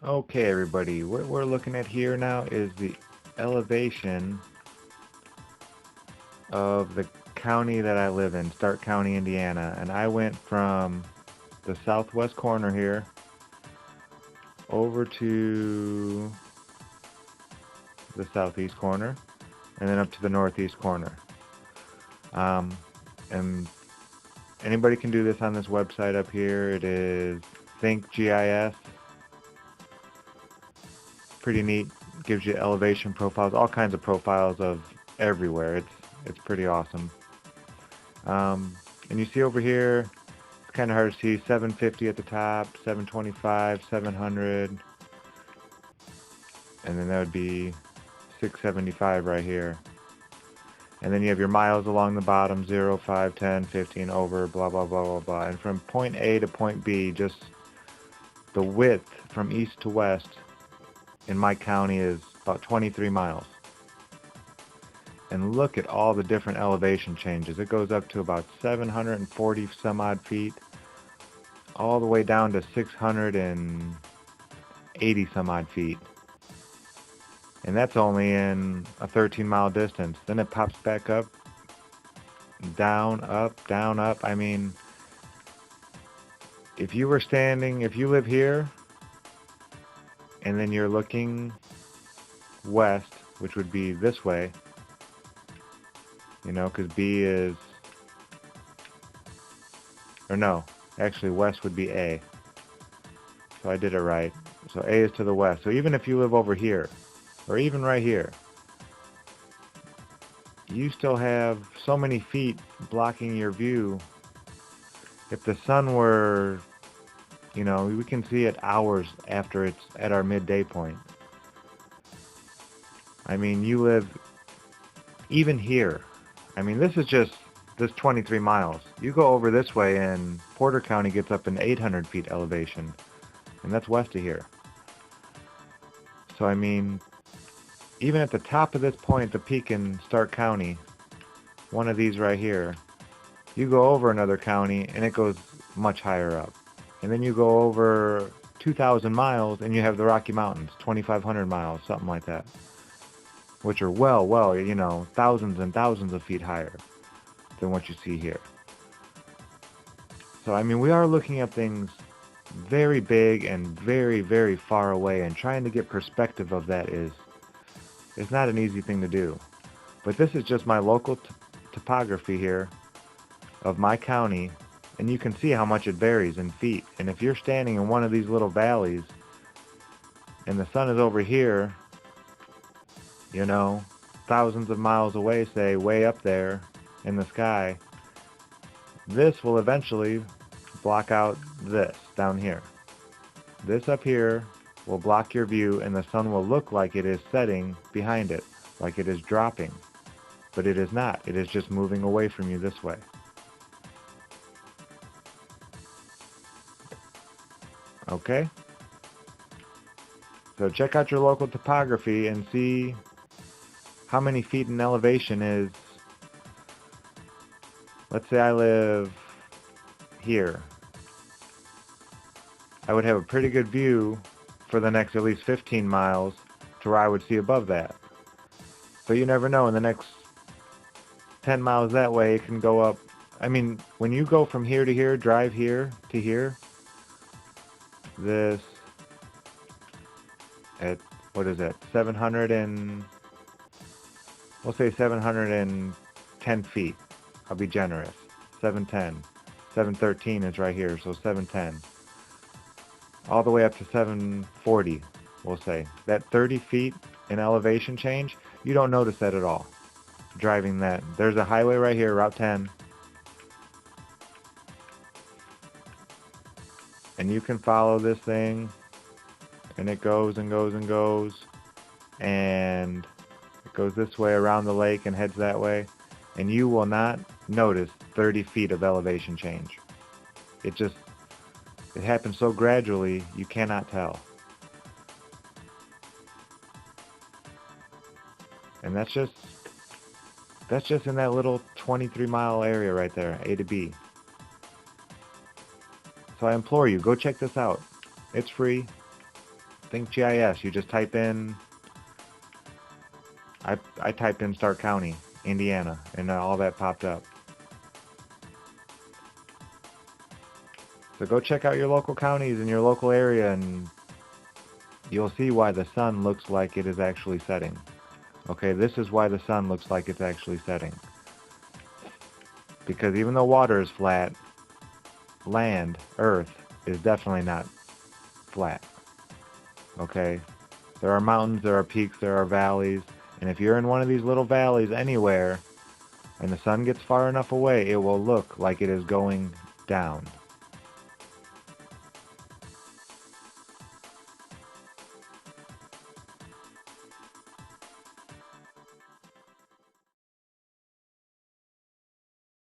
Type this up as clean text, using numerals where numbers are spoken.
Okay, everybody, what we're looking at here now is the elevation of the county that I live in, Stark County, Indiana. And I went from the southwest corner here over to the southeast corner and then up to the northeast corner. Um, and anybody can do this on this website up here. It is ThinkGIS. Pretty neat. Gives you elevation profiles, all kinds of profiles of everywhere. It's pretty awesome. Um, and you see over here, it's kind of hard to see 750 at the top, 725, 700, and then that would be 675 right here. And then you have your miles along the bottom, 0, 5, 10, 15, over, blah, blah, blah, blah, blah. And from point A to point B, just the width from east to west in my county is about 23 miles. And look at all the different elevation changes. It goes up to about 740 some odd feet, all the way down to 680 some odd feet. And that's only in a 13-mile distance. Then it pops back up, down, up, down, up. I mean, if you were standing, if you live here and then you're looking west, which would be this way, you know, because B is, or no, actually west would be A. So I did it right. So A is to the west. So even if you live over here, or even right here, you still have so many feet blocking your view. If the sun were, you know, we can see it hours after it's at our midday point. I mean, you live even here. I mean, this is just this 23 miles. You go over this way and Porter County gets up in 800 feet elevation, and that's west of here. So, I mean, even at the top of this point, the peak in Stark County, one of these right here, you go over another county and it goes much higher up. And then you go over 2,000 miles and you have the Rocky Mountains, 2,500 miles, something like that, which are well, you know, thousands and thousands of feet higher than what you see here. So, I mean, we are looking at things very big and very, very far away, and trying to get perspective of that is not an easy thing to do. But this is just my local topography here of my county, and you can see how much it varies in feet. And if you're standing in one of these little valleys and the sun is over here, you know, thousands of miles away, say, way up there in the sky, this will eventually block out this down here. This up here will block your view, and the sun will look like it is setting behind it, like it is dropping. But it is not. It is just moving away from you this way. Okay? So check out your local topography and see how many feet in elevation is. Let's say I live here. I would have a pretty good view for the next at least 15 miles to where I would see above that. But you never know. In the next 10 miles that way, it can go up. I mean, when you go from here to here, drive here to here, this at, what is that, 700 and, we'll say 710 feet. I'll be generous. 710. 713 is right here, so 710. All the way up to 740, we'll say. That 30 feet in elevation change, you don't notice that at all. Driving that. There's a highway right here, Route 10. And you can follow this thing, and it goes and goes and goes, and it goes this way around the lake and heads that way, and you will not notice 30 feet of elevation change. It happens so gradually, you cannot tell. And that's just in that little 23-mile area right there, A to B. So I implore you, go check this out. It's free. think GIS. You just type in, I typed in Stark County, Indiana, and all that popped up. So go check out your local counties in your local area, and you'll see why the sun looks like it is actually setting. Okay, this is why the sun looks like it's actually setting. Because even though water is flat, land, earth, is definitely not flat. Okay? There are mountains, there are peaks, there are valleys, and if you're in one of these little valleys anywhere, and the sun gets far enough away, it will look like it is going down.